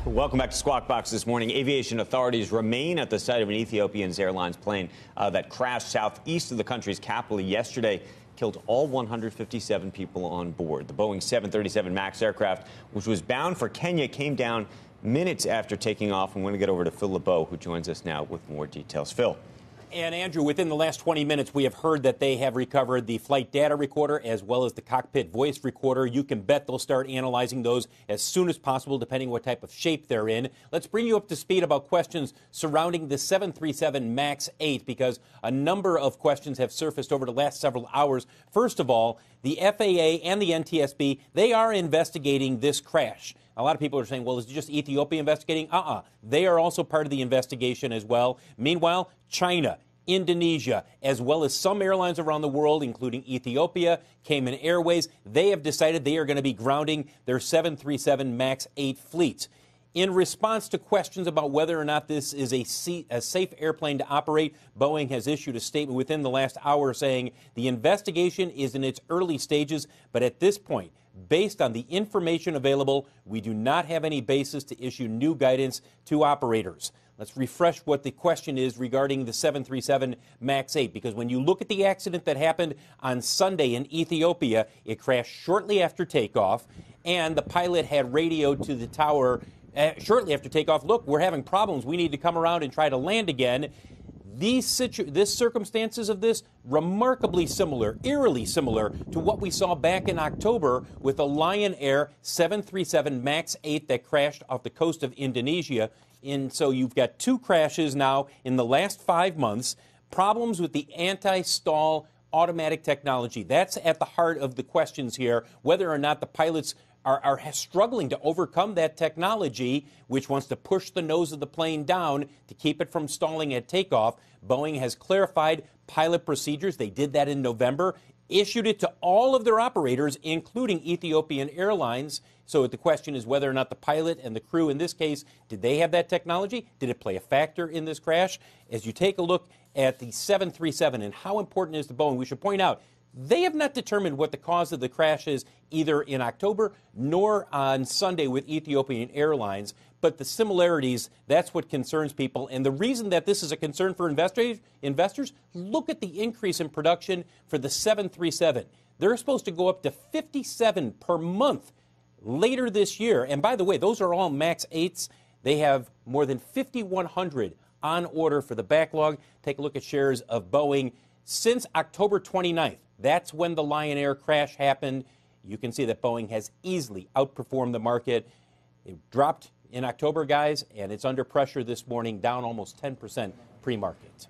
Welcome back to Squawk Box this morning. Aviation authorities remain at the site of an Ethiopian Airlines plane that crashed southeast of the country's capital yesterday, killed all 157 people on board. The Boeing 737 MAX aircraft, which was bound for Kenya, came down minutes after taking off. I'm going to get over to Phil LeBeau, who joins us now with more details. Phil. And, Andrew, within the last 20 minutes, we have heard that they have recovered the flight data recorder as well as the cockpit voice recorder. You can bet they'll start analyzing those as soon as possible, depending what type of shape they're in. Let's bring you up to speed about questions surrounding the 737 MAX 8, because a number of questions have surfaced over the last several hours. First of all, the FAA and the NTSB, they are investigating this crash. A lot of people are saying, well, is it just Ethiopia investigating? They are also part of the investigation as well. Meanwhile, China, Indonesia, as well as some airlines around the world, including Ethiopia, Cayman Airways, they have decided they are going to be grounding their 737 MAX 8 fleets. In response to questions about whether or not this is a safe airplane to operate, Boeing has issued a statement within the last hour saying the investigation is in its early stages, but at this point, based on the information available, we do not have any basis to issue new guidance to operators. Let's refresh what the question is regarding the 737 MAX 8, because when you look at the accident that happened on Sunday in Ethiopia, it crashed shortly after takeoff, and the pilot had radioed to the tower shortly after takeoff, look, we're having problems. We need to come around and try to land again. These circumstances of this, remarkably similar, eerily similar to what we saw back in October with a Lion Air 737 MAX 8 that crashed off the coast of Indonesia. And so you've got two crashes now in the last 5 months, problems with the anti-stall automatic technology. That's at the heart of the questions here, whether or not the pilots are struggling to overcome that technology, which wants to push the nose of the plane down to keep it from stalling at takeoff. Boeing has clarified pilot procedures. They did that in November, issued it to all of their operators, including Ethiopian Airlines. So the question is whether or not the pilot and the crew in this case, did they have that technology? Did it play a factor in this crash? As you take a look at the 737 and how important it is to Boeing, we should point out they have not determined what the cause of the crash is either in October nor on Sunday with Ethiopian Airlines. But the similarities, that's what concerns people. And the reason that this is a concern for investors, look at the increase in production for the 737. They're supposed to go up to 57 per month later this year. And by the way, those are all MAX 8s. They have more than 5,100 on order for the backlog. Take a look at shares of Boeing since October 29th. That's when the Lion Air crash happened. You can see that Boeing has easily outperformed the market. It dropped in October, guys, and it's under pressure this morning, down almost 10% pre-market.